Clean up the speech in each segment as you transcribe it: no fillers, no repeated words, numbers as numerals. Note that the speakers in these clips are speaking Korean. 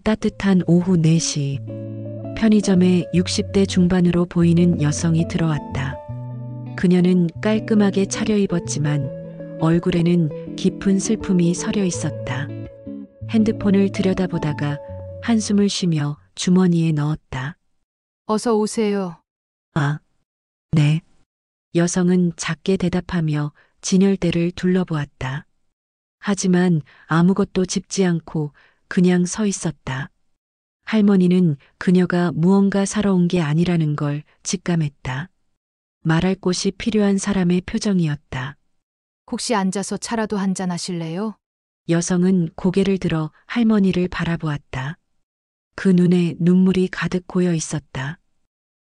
따뜻한 오후 4시, 편의점에 60대 중반으로 보이는 여성이 들어왔다. 그녀는 깔끔하게 차려입었지만 얼굴에는 깊은 슬픔이 서려 있었다. 핸드폰을 들여다보다가 한숨을 쉬며 주머니에 넣었다. 어서 오세요. 아, 네. 여성은 작게 대답하며 진열대를 둘러보았다. 하지만 아무것도 짚지 않고 그냥 서 있었다. 할머니는 그녀가 무언가 사러 온 게 아니라는 걸 직감했다. 말할 곳이 필요한 사람의 표정이었다. 혹시 앉아서 차라도 한잔 하실래요? 여성은 고개를 들어 할머니를 바라보았다. 그 눈에 눈물이 가득 고여 있었다.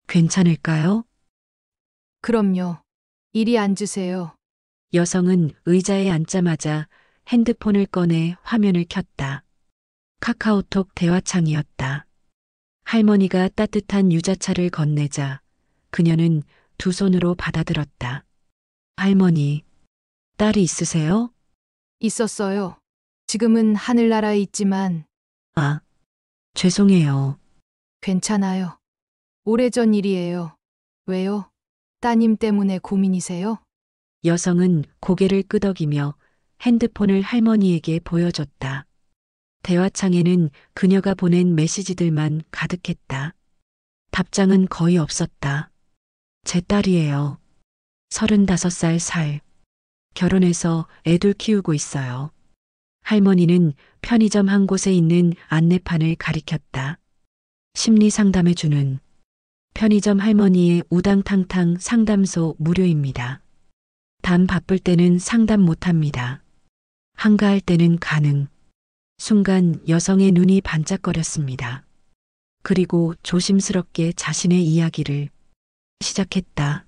괜찮을까요? 그럼요. 이리 앉으세요. 여성은 의자에 앉자마자 핸드폰을 꺼내 화면을 켰다. 카카오톡 대화창이었다. 할머니가 따뜻한 유자차를 건네자 그녀는 두 손으로 받아들었다. 할머니, 딸이 있으세요? 있었어요. 지금은 하늘나라에 있지만 아, 죄송해요. 괜찮아요. 오래전 일이에요. 왜요? 따님 때문에 고민이세요? 여성은 고개를 끄덕이며 핸드폰을 할머니에게 보여줬다. 대화창에는 그녀가 보낸 메시지들만 가득했다. 답장은 거의 없었다. 제 딸이에요. 35살 살. 결혼해서 애들 키우고 있어요. 할머니는 편의점 한 곳에 있는 안내판을 가리켰다. 심리 상담해주는 편의점 할머니의 우당탕탕 상담소 무료입니다. 단 바쁠 때는 상담 못합니다. 한가할 때는 가능. 순간 여성의 눈이 반짝거렸습니다. 그리고 조심스럽게 자신의 이야기를 시작했다.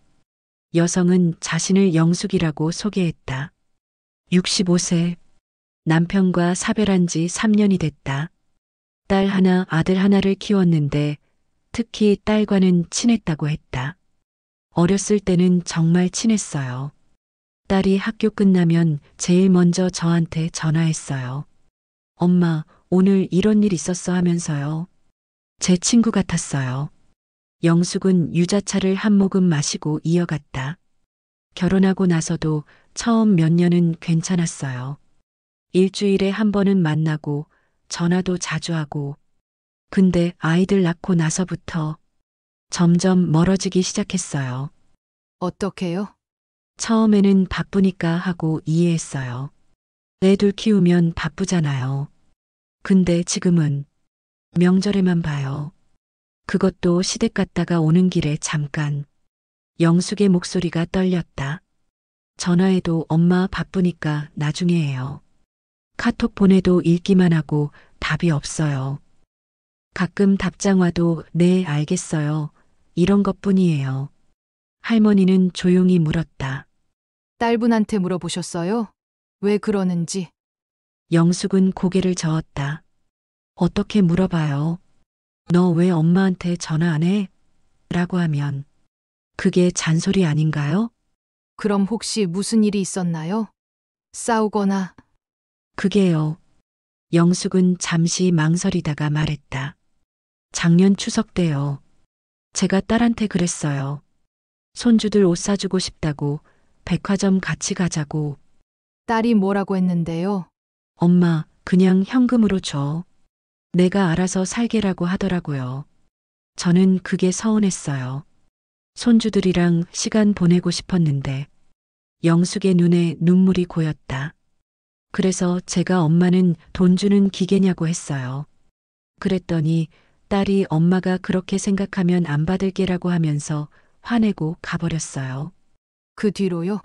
여성은 자신을 영숙이라고 소개했다. 65세. 남편과 사별한 지 3년이 됐다. 딸 하나, 아들 하나를 키웠는데 특히 딸과는 친했다고 했다. 어렸을 때는 정말 친했어요. 딸이 학교 끝나면 제일 먼저 저한테 전화했어요. 엄마, 오늘 이런 일 있었어 하면서요. 제 친구 같았어요. 영숙은 유자차를 한 모금 마시고 이어갔다. 결혼하고 나서도 처음 몇 년은 괜찮았어요. 일주일에 한 번은 만나고 전화도 자주 하고. 근데 아이들 낳고 나서부터 점점 멀어지기 시작했어요. 어떻게요? 처음에는 바쁘니까 하고 이해했어요. 애들 키우면 바쁘잖아요. 근데 지금은 명절에만 봐요. 그것도 시댁 갔다가 오는 길에 잠깐. 영숙의 목소리가 떨렸다. 전화해도 엄마 바쁘니까 나중에 해요. 카톡 보내도 읽기만 하고 답이 없어요. 가끔 답장 와도 네, 알겠어요. 이런 것뿐이에요. 할머니는 조용히 물었다. 딸분한테 물어보셨어요? 왜 그러는지. 영숙은 고개를 저었다. 어떻게 물어봐요? 너 왜 엄마한테 전화 안 해? 라고 하면 그게 잔소리 아닌가요? 그럼 혹시 무슨 일이 있었나요? 싸우거나 그게요. 영숙은 잠시 망설이다가 말했다. 작년 추석 때요. 제가 딸한테 그랬어요. 손주들 옷 사주고 싶다고 백화점 같이 가자고. 딸이 뭐라고 했는데요? 엄마, 그냥 현금으로 줘. 내가 알아서 살게라고 하더라고요. 저는 그게 서운했어요. 손주들이랑 시간 보내고 싶었는데 영숙의 눈에 눈물이 고였다. 그래서 제가 엄마는 돈 주는 기계냐고 했어요. 그랬더니 딸이 엄마가 그렇게 생각하면 안 받을게라고 하면서 화내고 가버렸어요. 그 뒤로요?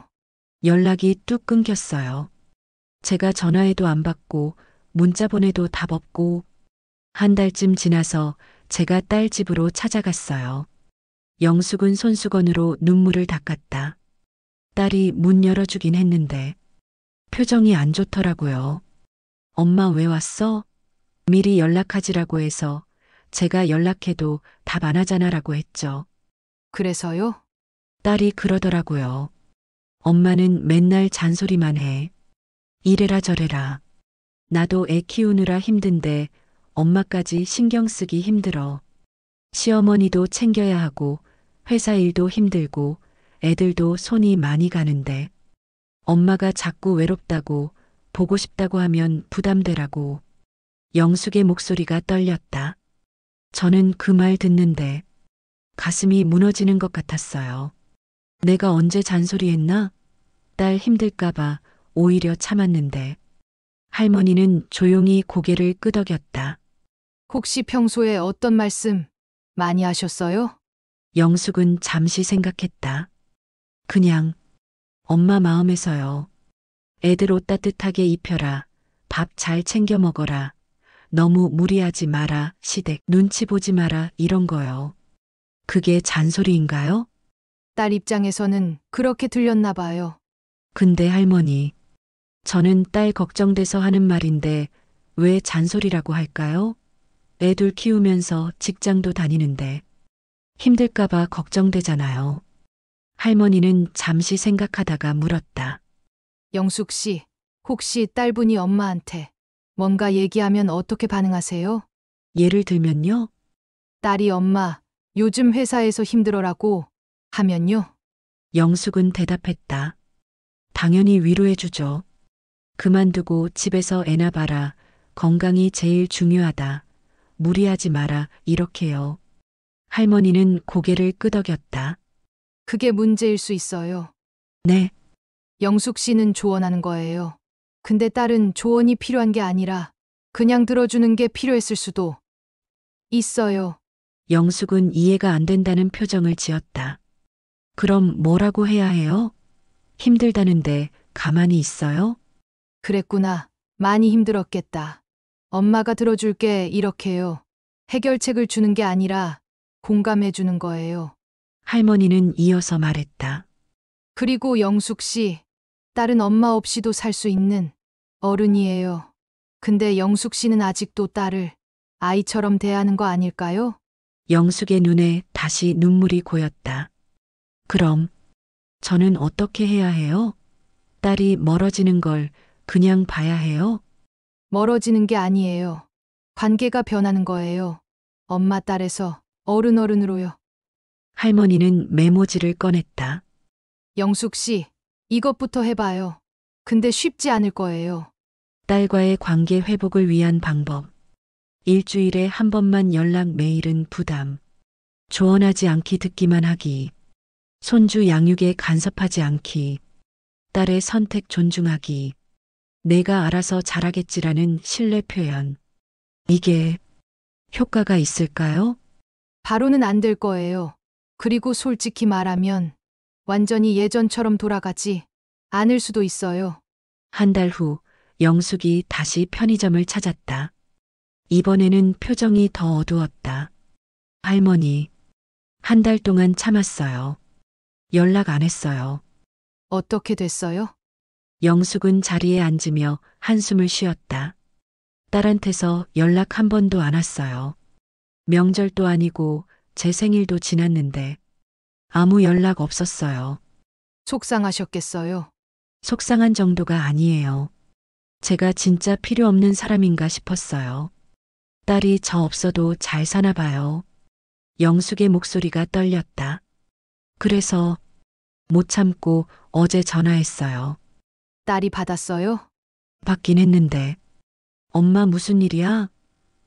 연락이 뚝 끊겼어요. 제가 전화해도 안 받고 문자 보내도 답 없고 한 달쯤 지나서 제가 딸 집으로 찾아갔어요. 영숙은 손수건으로 눈물을 닦았다. 딸이 문 열어주긴 했는데 표정이 안 좋더라고요. 엄마 왜 왔어? 미리 연락하지라고 해서 제가 연락해도 답 안 하잖아라고 했죠. 그래서요? 딸이 그러더라고요. 엄마는 맨날 잔소리만 해. 이래라 저래라. 나도 애 키우느라 힘든데 엄마까지 신경 쓰기 힘들어. 시어머니도 챙겨야 하고 회사 일도 힘들고 애들도 손이 많이 가는데 엄마가 자꾸 외롭다고 보고 싶다고 하면 부담되라고. 영숙의 목소리가 떨렸다. 저는 그 말 듣는데 가슴이 무너지는 것 같았어요. 내가 언제 잔소리했나? 딸 힘들까봐 오히려 참았는데. 할머니는 조용히 고개를 끄덕였다. 혹시 평소에 어떤 말씀 많이 하셨어요? 영숙은 잠시 생각했다. 그냥 엄마 마음에서요. 애들 옷 따뜻하게 입혀라. 밥 잘 챙겨 먹어라. 너무 무리하지 마라. 시댁 눈치 보지 마라. 이런 거요. 그게 잔소리인가요? 딸 입장에서는 그렇게 들렸나 봐요. 근데 할머니, 저는 딸 걱정돼서 하는 말인데 왜 잔소리라고 할까요? 애들 키우면서 직장도 다니는데 힘들까봐 걱정되잖아요. 할머니는 잠시 생각하다가 물었다. 영숙 씨, 혹시 딸분이 엄마한테 뭔가 얘기하면 어떻게 반응하세요? 예를 들면요? 딸이 엄마, 요즘 회사에서 힘들어라고 하면요? 영숙은 대답했다. 당연히 위로해주죠. 그만두고 집에서 애나 봐라. 건강이 제일 중요하다. 무리하지 마라. 이렇게요. 할머니는 고개를 끄덕였다. 그게 문제일 수 있어요. 네, 영숙 씨는 조언하는 거예요. 근데 딸은 조언이 필요한 게 아니라 그냥 들어주는 게 필요했을 수도 있어요. 영숙은 이해가 안 된다는 표정을 지었다. 그럼 뭐라고 해야 해요? 힘들다는데 가만히 있어요? 그랬구나. 많이 힘들었겠다. 엄마가 들어줄게 이렇게요. 해결책을 주는 게 아니라 공감해 주는 거예요. 할머니는 이어서 말했다. 그리고 영숙 씨, 딸은 엄마 없이도 살 수 있는 어른이에요. 근데 영숙 씨는 아직도 딸을 아이처럼 대하는 거 아닐까요? 영숙의 눈에 다시 눈물이 고였다. 그럼 저는 어떻게 해야 해요? 딸이 멀어지는 걸 그냥 봐야 해요? 멀어지는 게 아니에요. 관계가 변하는 거예요. 엄마 딸에서 어른으로요. 할머니는 메모지를 꺼냈다. 영숙 씨, 이것부터 해봐요. 근데 쉽지 않을 거예요. 딸과의 관계 회복을 위한 방법. 일주일에 한 번만 연락 메일은 부담. 조언하지 않기 듣기만 하기. 손주 양육에 간섭하지 않기. 딸의 선택 존중하기. 내가 알아서 잘하겠지라는 신뢰 표현. 이게 효과가 있을까요? 바로는 안 될 거예요. 그리고 솔직히 말하면 완전히 예전처럼 돌아가지 않을 수도 있어요. 한 달 후 영숙이 다시 편의점을 찾았다. 이번에는 표정이 더 어두웠다. 할머니, 한 달 동안 참았어요. 연락 안 했어요. 어떻게 됐어요? 영숙은 자리에 앉으며 한숨을 쉬었다. 딸한테서 연락 한 번도 안 왔어요. 명절도 아니고 제 생일도 지났는데 아무 연락 없었어요. 속상하셨겠어요. 속상한 정도가 아니에요. 제가 진짜 필요 없는 사람인가 싶었어요. 딸이 저 없어도 잘 사나 봐요. 영숙의 목소리가 떨렸다. 그래서 못 참고 어제 전화했어요. 딸이 받았어요? 받긴 했는데 엄마 무슨 일이야?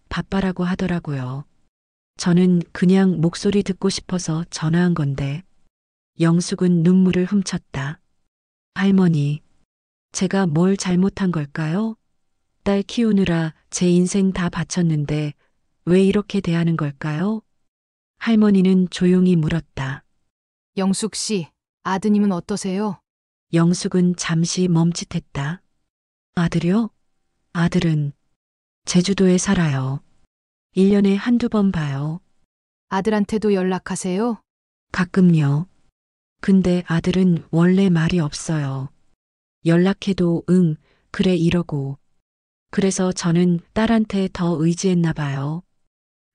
바빠라고 하더라고요. 저는 그냥 목소리 듣고 싶어서 전화한 건데 영숙은 눈물을 훔쳤다. 할머니, 제가 뭘 잘못한 걸까요? 딸 키우느라 제 인생 다 바쳤는데 왜 이렇게 대하는 걸까요? 할머니는 조용히 물었다. 영숙 씨, 아드님은 어떠세요? 영숙은 잠시 멈칫했다. 아들이요? 아들은 제주도에 살아요. 1년에 한두 번 봐요. 아들한테도 연락하세요? 가끔요. 근데 아들은 원래 말이 없어요. 연락해도 응, 그래 이러고. 그래서 저는 딸한테 더 의지했나 봐요.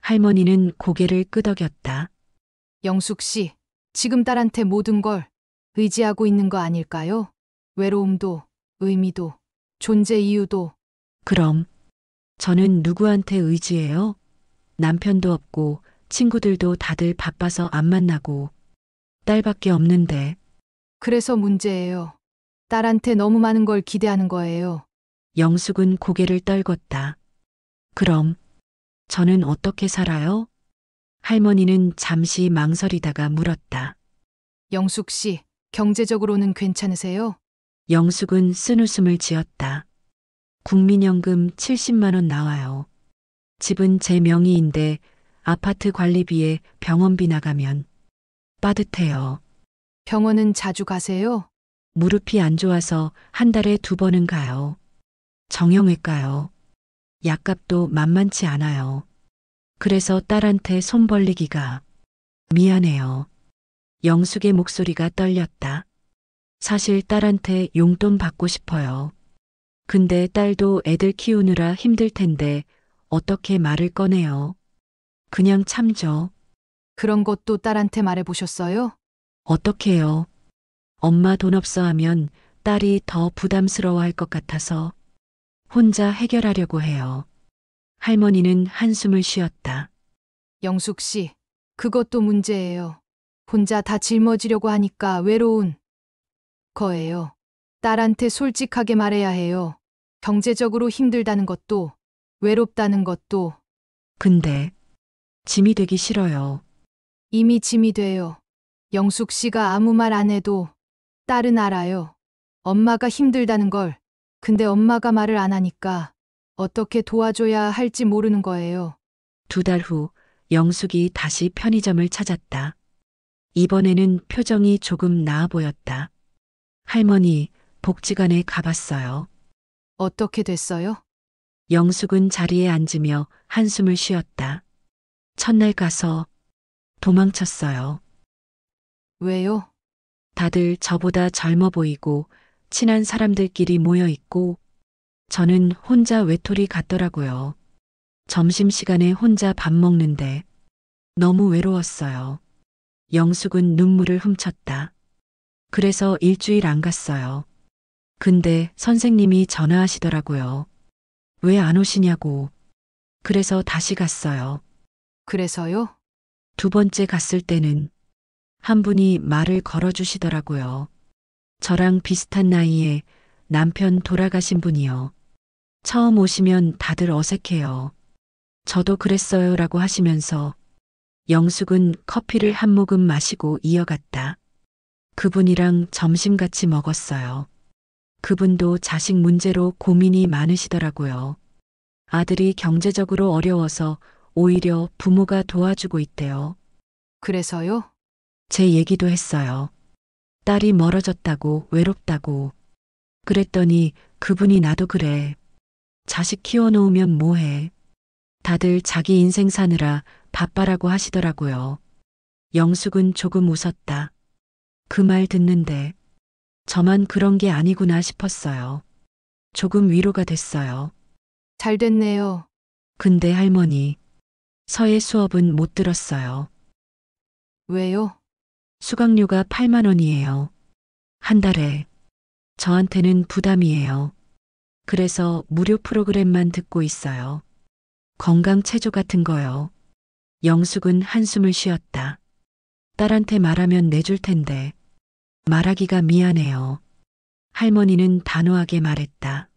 할머니는 고개를 끄덕였다. 영숙 씨, 지금 딸한테 모든 걸 의지하고 있는 거 아닐까요? 외로움도, 의미도, 존재 이유도. 그럼 저는 누구한테 의지해요? 남편도 없고 친구들도 다들 바빠서 안 만나고 딸밖에 없는데. 그래서 문제예요. 딸한테 너무 많은 걸 기대하는 거예요. 영숙은 고개를 떨궜다. 그럼 저는 어떻게 살아요? 할머니는 잠시 망설이다가 물었다. 영숙 씨, 경제적으로는 괜찮으세요? 영숙은 쓴웃음을 지었다. 국민연금 70만 원 나와요. 집은 제 명의인데 아파트 관리비에 병원비 나가면 빠듯해요. 병원은 자주 가세요? 무릎이 안 좋아서 한 달에 2번은 가요. 정형외과요. 약값도 만만치 않아요. 그래서 딸한테 손 벌리기가 미안해요. 영숙의 목소리가 떨렸다. 사실 딸한테 용돈 받고 싶어요. 근데 딸도 애들 키우느라 힘들 텐데 어떻게 말을 꺼내요? 그냥 참죠. 그런 것도 딸한테 말해보셨어요? 어떡해요? 엄마 돈 없어 하면 딸이 더 부담스러워할 것 같아서 혼자 해결하려고 해요. 할머니는 한숨을 쉬었다. 영숙 씨, 그것도 문제예요. 혼자 다 짊어지려고 하니까 외로운 거예요. 딸한테 솔직하게 말해야 해요. 경제적으로 힘들다는 것도, 외롭다는 것도 근데 짐이 되기 싫어요. 이미 짐이 돼요. 영숙 씨가 아무 말 안 해도 딸은 알아요. 엄마가 힘들다는 걸. 근데 엄마가 말을 안 하니까 어떻게 도와줘야 할지 모르는 거예요. 2달 후 영숙이 다시 편의점을 찾았다. 이번에는 표정이 조금 나아 보였다. 할머니, 복지관에 가봤어요. 어떻게 됐어요? 영숙은 자리에 앉으며 한숨을 쉬었다. 첫날 가서 도망쳤어요. 왜요? 다들 저보다 젊어 보이고 친한 사람들끼리 모여 있고 저는 혼자 외톨이 같더라고요. 점심시간에 혼자 밥 먹는데 너무 외로웠어요. 영숙은 눈물을 훔쳤다. 그래서 일주일 안 갔어요. 근데 선생님이 전화하시더라고요. 왜 안 오시냐고. 그래서 다시 갔어요. 그래서요? 2번째 갔을 때는 한 분이 말을 걸어주시더라고요. 저랑 비슷한 나이에 남편 돌아가신 분이요. 처음 오시면 다들 어색해요. 저도 그랬어요 라고 하시면서 영숙은 커피를 한 모금 마시고 이어갔다. 그분이랑 점심 같이 먹었어요. 그분도 자식 문제로 고민이 많으시더라고요. 아들이 경제적으로 어려워서 오히려 부모가 도와주고 있대요. 그래서요? 제 얘기도 했어요. 딸이 멀어졌다고 외롭다고. 그랬더니 그분이 나도 그래. 자식 키워놓으면 뭐해. 다들 자기 인생 사느라 바빠라고 하시더라고요. 영숙은 조금 웃었다. 그 말 듣는데 저만 그런 게 아니구나 싶었어요. 조금 위로가 됐어요. 잘 됐네요. 근데 할머니, 서예 수업은 못 들었어요. 왜요? 수강료가 8만 원이에요. 한 달에. 저한테는 부담이에요. 그래서 무료 프로그램만 듣고 있어요. 건강 체조 같은 거요. 영숙은 한숨을 쉬었다. 딸한테 말하면 내줄 텐데. 말하기가 미안해요. 할머니는 단호하게 말했다.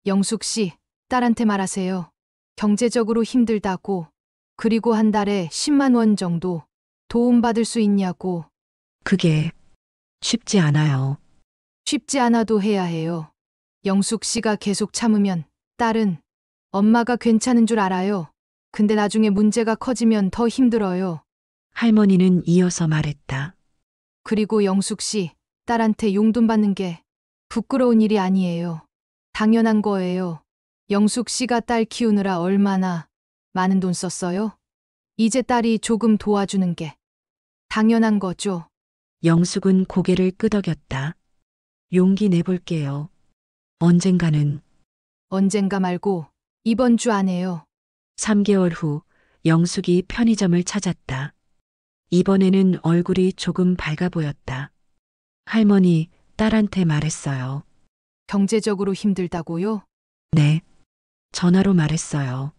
영숙 씨, 딸한테 말하세요. 경제적으로 힘들다고. 그리고 한 달에 10만 원 정도 도움받을 수 있냐고. 그게 쉽지 않아요. 쉽지 않아도 해야 해요. 영숙 씨가 계속 참으면 딸은 엄마가 괜찮은 줄 알아요. 근데 나중에 문제가 커지면 더 힘들어요. 할머니는 이어서 말했다. 그리고 영숙 씨, 딸한테 용돈 받는 게 부끄러운 일이 아니에요. 당연한 거예요. 영숙 씨가 딸 키우느라 얼마나 많은 돈 썼어요? 이제 딸이 조금 도와주는 게 당연한 거죠. 영숙은 고개를 끄덕였다. 용기 내볼게요. 언젠가는. 언젠가 말고 이번 주 안에요. 3개월 후 영숙이 편의점을 찾았다. 이번에는 얼굴이 조금 밝아 보였다. 할머니, 딸한테 말했어요. 경제적으로 힘들다고요? 네. 전화로 말했어요.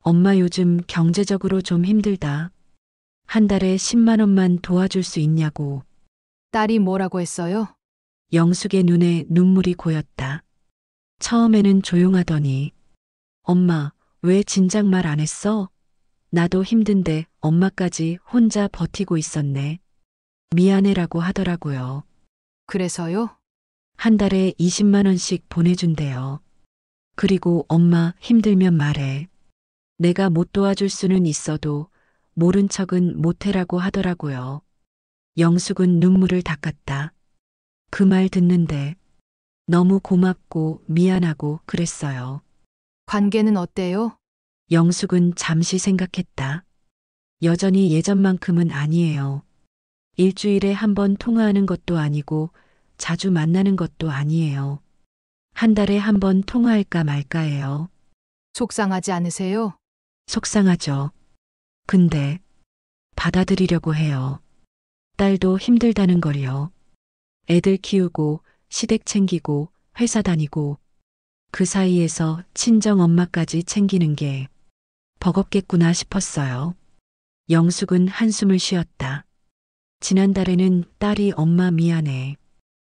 엄마 요즘 경제적으로 좀 힘들다. 한 달에 10만 원만 도와줄 수 있냐고. 딸이 뭐라고 했어요? 영숙의 눈에 눈물이 고였다. 처음에는 조용하더니 엄마, 왜 진작 말 안 했어? 나도 힘든데 엄마까지 혼자 버티고 있었네. 미안해라고 하더라고요. 그래서요? 한 달에 20만 원씩 보내준대요. 그리고 엄마 힘들면 말해. 내가 못 도와줄 수는 있어도 모른 척은 못해라고 하더라고요. 영숙은 눈물을 닦았다. 그 말 듣는데 너무 고맙고 미안하고 그랬어요. 관계는 어때요? 영숙은 잠시 생각했다. 여전히 예전만큼은 아니에요. 일주일에 한 번 통화하는 것도 아니고 자주 만나는 것도 아니에요. 한 달에 한 번 통화할까 말까예요. 속상하지 않으세요? 속상하죠. 근데 받아들이려고 해요. 딸도 힘들다는 걸요. 애들 키우고 시댁 챙기고 회사 다니고 그 사이에서 친정 엄마까지 챙기는 게 버겁겠구나 싶었어요. 영숙은 한숨을 쉬었다. 지난달에는 딸이 엄마 미안해.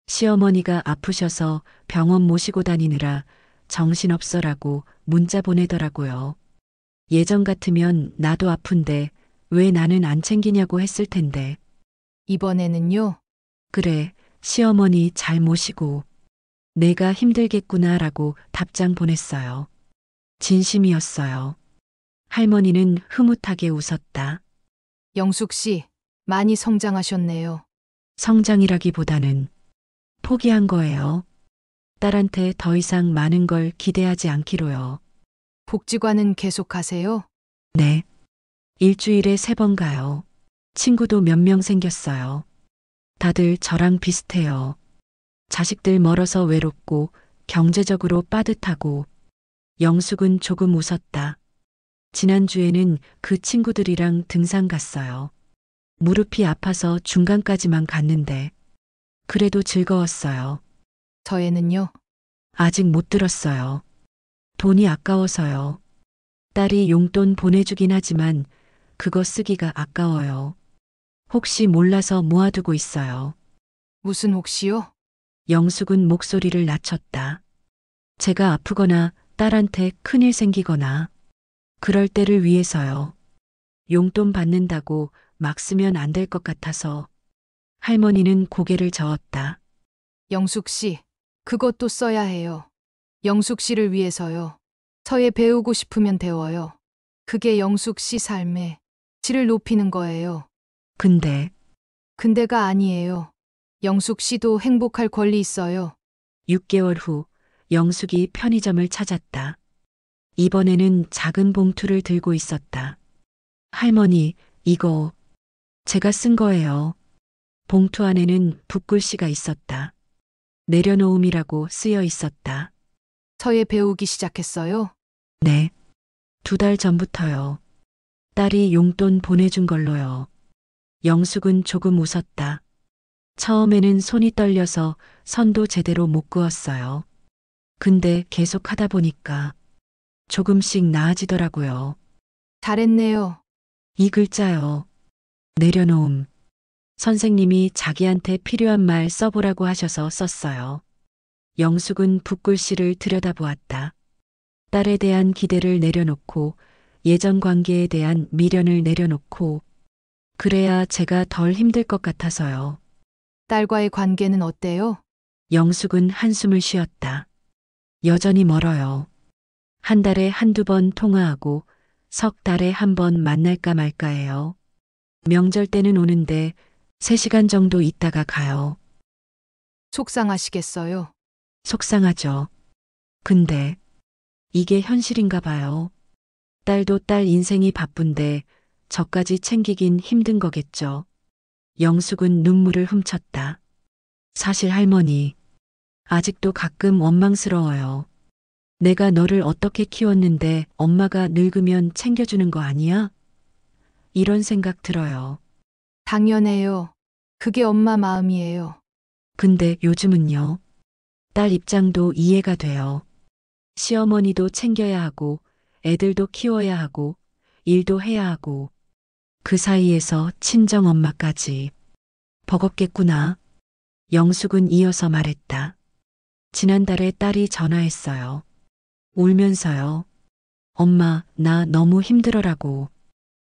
시어머니가 아프셔서 병원 모시고 다니느라 정신없어라고 문자 보내더라고요. 예전 같으면 나도 아픈데 왜 나는 안 챙기냐고 했을 텐데. 이번에는요? 그래, 시어머니 잘 모시고 내가 힘들겠구나라고 답장 보냈어요. 진심이었어요. 할머니는 흐뭇하게 웃었다. 영숙 씨, 많이 성장하셨네요. 성장이라기보다는 포기한 거예요. 딸한테 더 이상 많은 걸 기대하지 않기로요. 복지관은 계속하세요? 네. 일주일에 3번 가요. 친구도 몇 명 생겼어요. 다들 저랑 비슷해요. 자식들 멀어서 외롭고 경제적으로 빠듯하고. 영숙은 조금 웃었다. 지난주에는 그 친구들이랑 등산 갔어요. 무릎이 아파서 중간까지만 갔는데 그래도 즐거웠어요. 저에는요? 아직 못 들었어요. 돈이 아까워서요. 딸이 용돈 보내주긴 하지만 그거 쓰기가 아까워요. 혹시 몰라서 모아두고 있어요. 무슨 혹시요? 영숙은 목소리를 낮췄다. 제가 아프거나 딸한테 큰일 생기거나 그럴 때를 위해서요. 용돈 받는다고 막 쓰면 안 될 것 같아서. 할머니는 고개를 저었다. 영숙 씨, 그것도 써야 해요. 영숙 씨를 위해서요. 서예 배우고 싶으면 배워요. 그게 영숙 씨 삶의 질을 높이는 거예요. 근데 근데가 아니에요. 영숙 씨도 행복할 권리 있어요. 6개월 후 영숙이 편의점을 찾았다. 이번에는 작은 봉투를 들고 있었다. 할머니, 이거 제가 쓴 거예요. 봉투 안에는 붓글씨가 있었다. 내려놓음이라고 쓰여 있었다. 서예 배우기 시작했어요. 네. 2달 전부터요. 딸이 용돈 보내준 걸로요. 영숙은 조금 웃었다. 처음에는 손이 떨려서 선도 제대로 못 그었어요. 근데 계속 하다 보니까 조금씩 나아지더라고요. 잘했네요. 이 글자요. 내려놓음. 선생님이 자기한테 필요한 말 써보라고 하셔서 썼어요. 영숙은 붓글씨를 들여다보았다. 딸에 대한 기대를 내려놓고 예전 관계에 대한 미련을 내려놓고 그래야 제가 덜 힘들 것 같아서요. 딸과의 관계는 어때요? 영숙은 한숨을 쉬었다. 여전히 멀어요. 한 달에 한두 번 통화하고 석 달에 한 번 만날까 말까해요. 명절 때는 오는데 3시간 정도 있다가 가요. 속상하시겠어요. 속상하죠. 근데 이게 현실인가 봐요. 딸도 딸 인생이 바쁜데 저까지 챙기긴 힘든 거겠죠. 영숙은 눈물을 훔쳤다. 사실 할머니, 아직도 가끔 원망스러워요. 내가 너를 어떻게 키웠는데 엄마가 늙으면 챙겨주는 거 아니야? 이런 생각 들어요. 당연해요. 그게 엄마 마음이에요. 근데 요즘은요. 딸 입장도 이해가 돼요. 시어머니도 챙겨야 하고, 애들도 키워야 하고, 일도 해야 하고, 그 사이에서 친정 엄마까지. 버겁겠구나. 영숙은 이어서 말했다. 지난달에 딸이 전화했어요. 울면서요. 엄마, 나 너무 힘들어라고.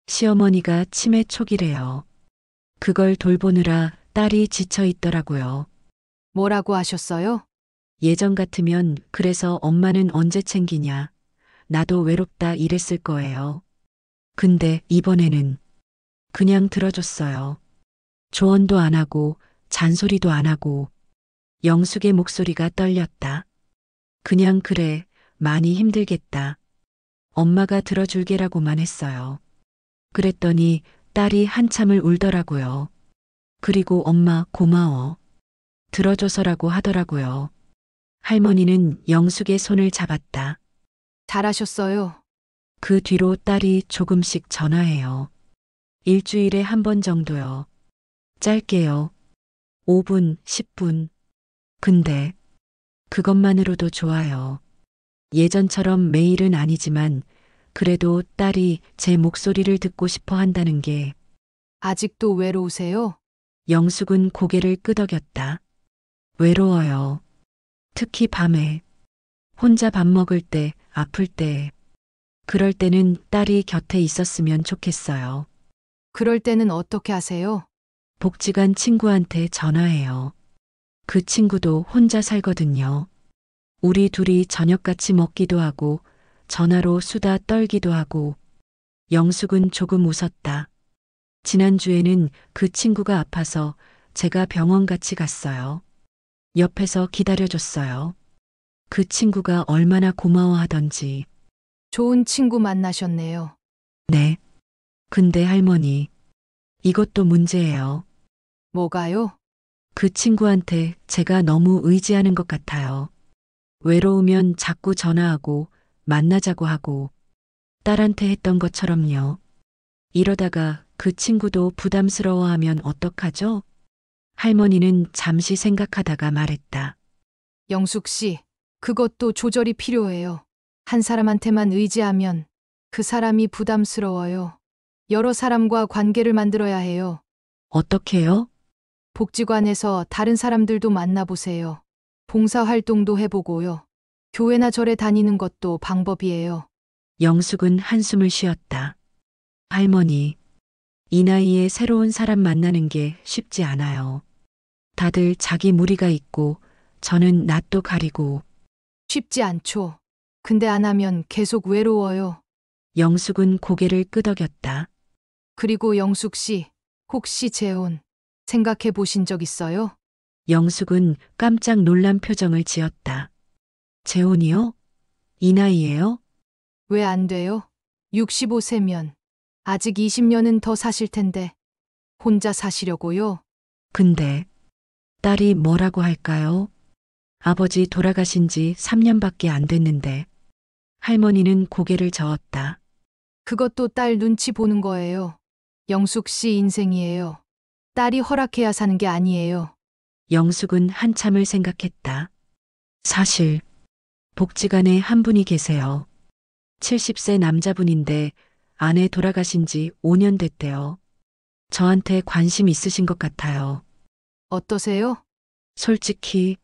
시어머니가 치매 초기래요. 그걸 돌보느라 딸이 지쳐 있더라고요. 뭐라고 하셨어요? 예전 같으면 그래서 엄마는 언제 챙기냐. 나도 외롭다 이랬을 거예요. 근데 이번에는 그냥 들어줬어요. 조언도 안 하고 잔소리도 안 하고 영숙의 목소리가 떨렸다. 그냥 그래, 많이 힘들겠다. 엄마가 들어줄게라고만 했어요. 그랬더니 딸이 한참을 울더라고요. 그리고 엄마 고마워. 들어줘서라고 하더라고요. 할머니는 영숙의 손을 잡았다. 잘하셨어요. 그 뒤로 딸이 조금씩 전화해요. 일주일에 한 번 정도요. 짧게요. 5분, 10분. 근데 그것만으로도 좋아요. 예전처럼 매일은 아니지만 그래도 딸이 제 목소리를 듣고 싶어 한다는 게. 아직도 외로우세요? 영숙은 고개를 끄덕였다. 외로워요. 특히 밤에. 혼자 밥 먹을 때, 아플 때. 그럴 때는 딸이 곁에 있었으면 좋겠어요. 그럴 때는 어떻게 하세요? 복지관 친구한테 전화해요. 그 친구도 혼자 살거든요. 우리 둘이 저녁 같이 먹기도 하고 전화로 수다 떨기도 하고. 영숙은 조금 웃었다. 지난주에는 그 친구가 아파서 제가 병원 같이 갔어요. 옆에서 기다려줬어요. 그 친구가 얼마나 고마워하던지. 좋은 친구 만나셨네요. 네. 근데 할머니, 이것도 문제예요. 뭐가요? 그 친구한테 제가 너무 의지하는 것 같아요. 외로우면 자꾸 전화하고 만나자고 하고 딸한테 했던 것처럼요. 이러다가 그 친구도 부담스러워하면 어떡하죠? 할머니는 잠시 생각하다가 말했다. 영숙 씨, 그것도 조절이 필요해요. 한 사람한테만 의지하면 그 사람이 부담스러워요. 여러 사람과 관계를 만들어야 해요. 어떻게요? 복지관에서 다른 사람들도 만나보세요. 봉사활동도 해보고요. 교회나 절에 다니는 것도 방법이에요. 영숙은 한숨을 쉬었다. 할머니, 이 나이에 새로운 사람 만나는 게 쉽지 않아요. 다들 자기 무리가 있고 저는 낯도 가리고. 쉽지 않죠. 근데 안 하면 계속 외로워요. 영숙은 고개를 끄덕였다. 그리고 영숙 씨, 혹시 재혼 생각해 보신 적 있어요? 영숙은 깜짝 놀란 표정을 지었다. 재혼이요? 이 나이에요? 왜 안 돼요? 65세면 아직 20년은 더 사실 텐데 혼자 사시려고요? 근데 딸이 뭐라고 할까요? 아버지 돌아가신 지 3년밖에 안 됐는데. 할머니는 고개를 저었다. 그것도 딸 눈치 보는 거예요. 영숙 씨 인생이에요. 딸이 허락해야 사는 게 아니에요. 영숙은 한참을 생각했다. 사실 복지관에 한 분이 계세요. 70세 남자분인데 아내 돌아가신 지 5년 됐대요. 저한테 관심 있으신 것 같아요. 어떠세요? 솔직히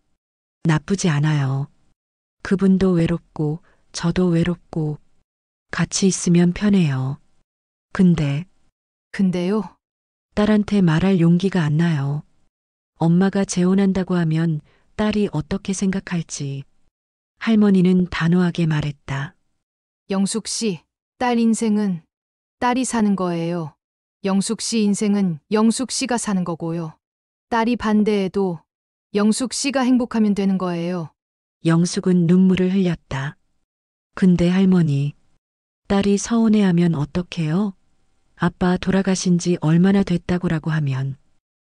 나쁘지 않아요. 그분도 외롭고 저도 외롭고 같이 있으면 편해요. 근데 근데요. 딸한테 말할 용기가 안 나요. 엄마가 재혼한다고 하면 딸이 어떻게 생각할지. 할머니는 단호하게 말했다. 영숙 씨, 딸 인생은 딸이 사는 거예요. 영숙 씨 인생은 영숙 씨가 사는 거고요. 딸이 반대해도 영숙 씨가 행복하면 되는 거예요. 영숙은 눈물을 흘렸다. 근데 할머니, 딸이 서운해하면 어떡해요? 아빠 돌아가신 지 얼마나 됐다고라고 하면.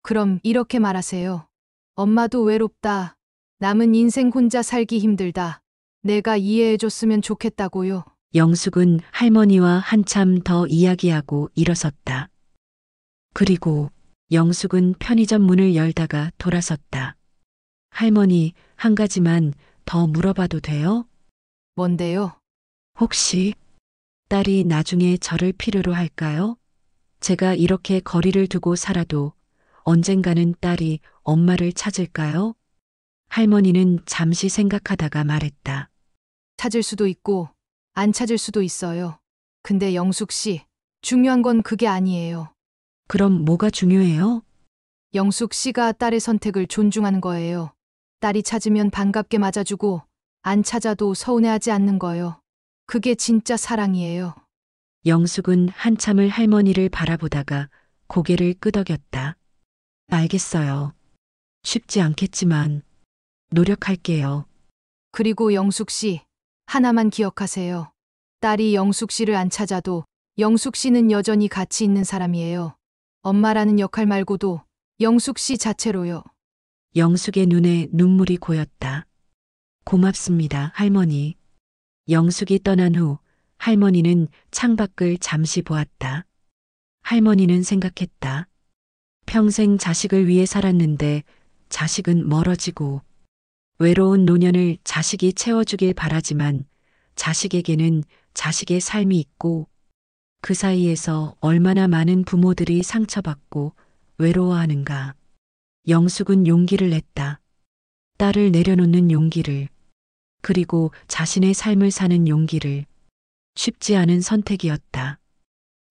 그럼 이렇게 말하세요. 엄마도 외롭다. 남은 인생 혼자 살기 힘들다. 내가 이해해줬으면 좋겠다고요. 영숙은 할머니와 한참 더 이야기하고 일어섰다. 그리고 영숙은 편의점 문을 열다가 돌아섰다. 할머니, 한 가지만 더 물어봐도 돼요? 뭔데요? 혹시 딸이 나중에 저를 필요로 할까요? 제가 이렇게 거리를 두고 살아도 언젠가는 딸이 엄마를 찾을까요? 할머니는 잠시 생각하다가 말했다. 찾을 수도 있고, 안 찾을 수도 있어요. 근데 영숙 씨, 중요한 건 그게 아니에요. 그럼 뭐가 중요해요? 영숙 씨가 딸의 선택을 존중하는 거예요. 딸이 찾으면 반갑게 맞아주고, 안 찾아도 서운해하지 않는 거요. 그게 진짜 사랑이에요. 영숙은 한참을 할머니를 바라보다가 고개를 끄덕였다. 알겠어요. 쉽지 않겠지만 노력할게요. 그리고 영숙 씨, 하나만 기억하세요. 딸이 영숙 씨를 안 찾아도 영숙 씨는 여전히 가치 있는 사람이에요. 엄마라는 역할 말고도 영숙 씨 자체로요. 영숙의 눈에 눈물이 고였다. 고맙습니다, 할머니. 영숙이 떠난 후 할머니는 창밖을 잠시 보았다. 할머니는 생각했다. 평생 자식을 위해 살았는데 자식은 멀어지고 외로운 노년을 자식이 채워주길 바라지만 자식에게는 자식의 삶이 있고 그 사이에서 얼마나 많은 부모들이 상처받고 외로워하는가. 영숙은 용기를 냈다. 딸을 내려놓는 용기를, 그리고 자신의 삶을 사는 용기를. 쉽지 않은 선택이었다.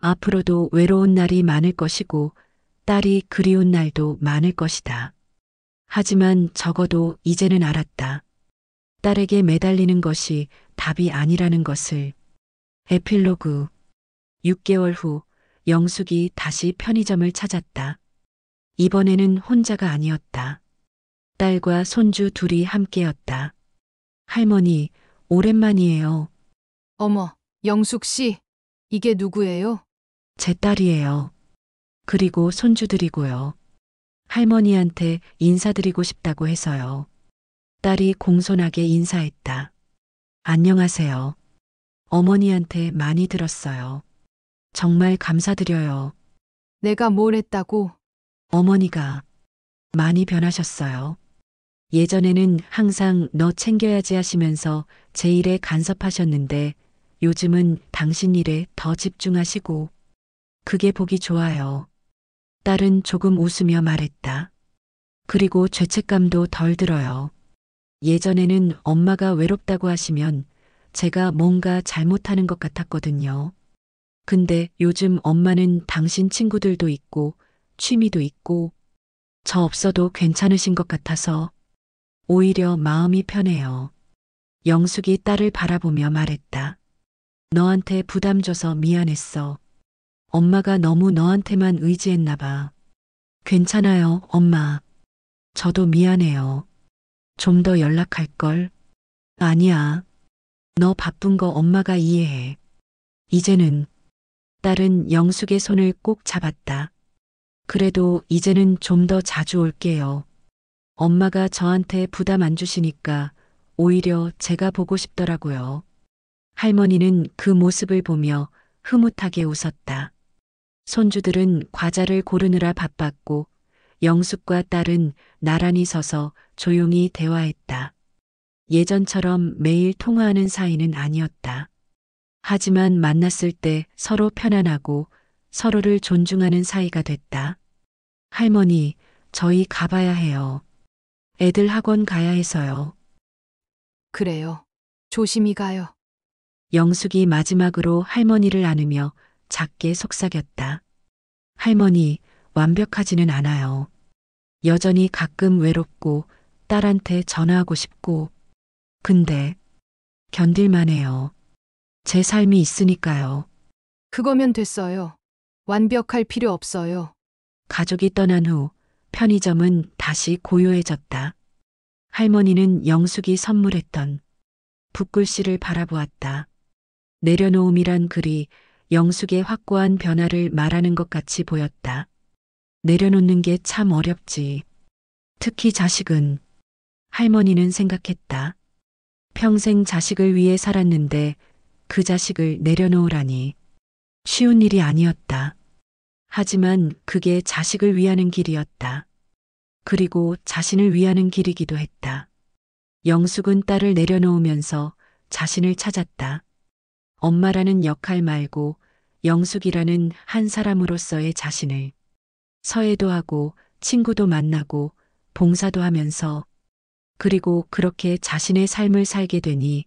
앞으로도 외로운 날이 많을 것이고 딸이 그리운 날도 많을 것이다. 하지만 적어도 이제는 알았다. 딸에게 매달리는 것이 답이 아니라는 것을. 에필로그 6개월 후 영숙이 다시 편의점을 찾았다. 이번에는 혼자가 아니었다. 딸과 손주 둘이 함께였다. 할머니, 오랜만이에요. 어머, 영숙 씨, 이게 누구예요? 제 딸이에요. 그리고 손주들이고요. 할머니한테 인사드리고 싶다고 해서요. 딸이 공손하게 인사했다. 안녕하세요. 어머니한테 많이 들었어요. 정말 감사드려요. 내가 뭘 했다고? 어머니가 많이 변하셨어요. 예전에는 항상 너 챙겨야지 하시면서 제 일에 간섭하셨는데 요즘은 당신 일에 더 집중하시고 그게 보기 좋아요. 딸은 조금 웃으며 말했다. 그리고 죄책감도 덜 들어요. 예전에는 엄마가 외롭다고 하시면 제가 뭔가 잘못하는 것 같았거든요. 근데 요즘 엄마는 당신 친구들도 있고 취미도 있고 저 없어도 괜찮으신 것 같아서 오히려 마음이 편해요. 영숙이 딸을 바라보며 말했다. 너한테 부담 줘서 미안했어. 엄마가 너무 너한테만 의지했나 봐. 괜찮아요, 엄마. 저도 미안해요. 좀 더 연락할 걸. 아니야. 너 바쁜 거 엄마가 이해해. 이제는 딸은 영숙의 손을 꼭 잡았다. 그래도 이제는 좀 더 자주 올게요. 엄마가 저한테 부담 안 주시니까 오히려 제가 보고 싶더라고요. 할머니는 그 모습을 보며 흐뭇하게 웃었다. 손주들은 과자를 고르느라 바빴고 영숙과 딸은 나란히 서서 조용히 대화했다. 예전처럼 매일 통화하는 사이는 아니었다. 하지만 만났을 때 서로 편안하고 서로를 존중하는 사이가 됐다. 할머니, 저희 가봐야 해요. 애들 학원 가야 해서요. 그래요. 조심히 가요. 영숙이 마지막으로 할머니를 안으며 작게 속삭였다. 할머니, 완벽하지는 않아요. 여전히 가끔 외롭고 딸한테 전화하고 싶고, 근데 견딜만 해요. 제 삶이 있으니까요. 그거면 됐어요. 완벽할 필요 없어요. 가족이 떠난 후 편의점은 다시 고요해졌다. 할머니는 영숙이 선물했던 붓글씨를 바라보았다. 내려놓음이란 글이 영숙의 확고한 변화를 말하는 것 같이 보였다. 내려놓는 게 참 어렵지. 특히 자식은. 할머니는 생각했다. 평생 자식을 위해 살았는데 그 자식을 내려놓으라니. 쉬운 일이 아니었다. 하지만 그게 자식을 위하는 길이었다. 그리고 자신을 위하는 길이기도 했다. 영숙은 딸을 내려놓으면서 자신을 찾았다. 엄마라는 역할 말고 영숙이라는 한 사람으로서의 자신을. 서예도 하고 친구도 만나고 봉사도 하면서 그리고 그렇게 자신의 삶을 살게 되니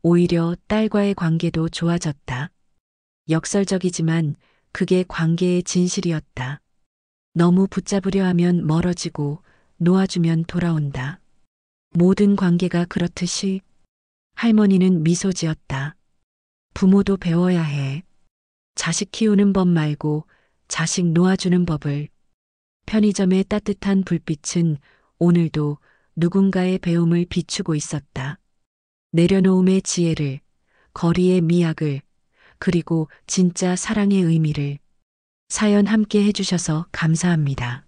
오히려 딸과의 관계도 좋아졌다. 역설적이지만 그게 관계의 진실이었다. 너무 붙잡으려 하면 멀어지고 놓아주면 돌아온다. 모든 관계가 그렇듯이 할머니는 미소 지었다. 부모도 배워야 해. 자식 키우는 법 말고 자식 놓아주는 법을. 편의점의 따뜻한 불빛은 오늘도 누군가의 배움을 비추고 있었다. 내려놓음의 지혜를, 거리의 미학을, 그리고 진짜 사랑의 의미를. 사연 함께 해주셔서 감사합니다.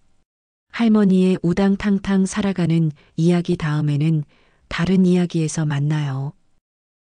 할머니의 우당탕탕 살아가는 이야기 다음에는 다른 이야기에서 만나요.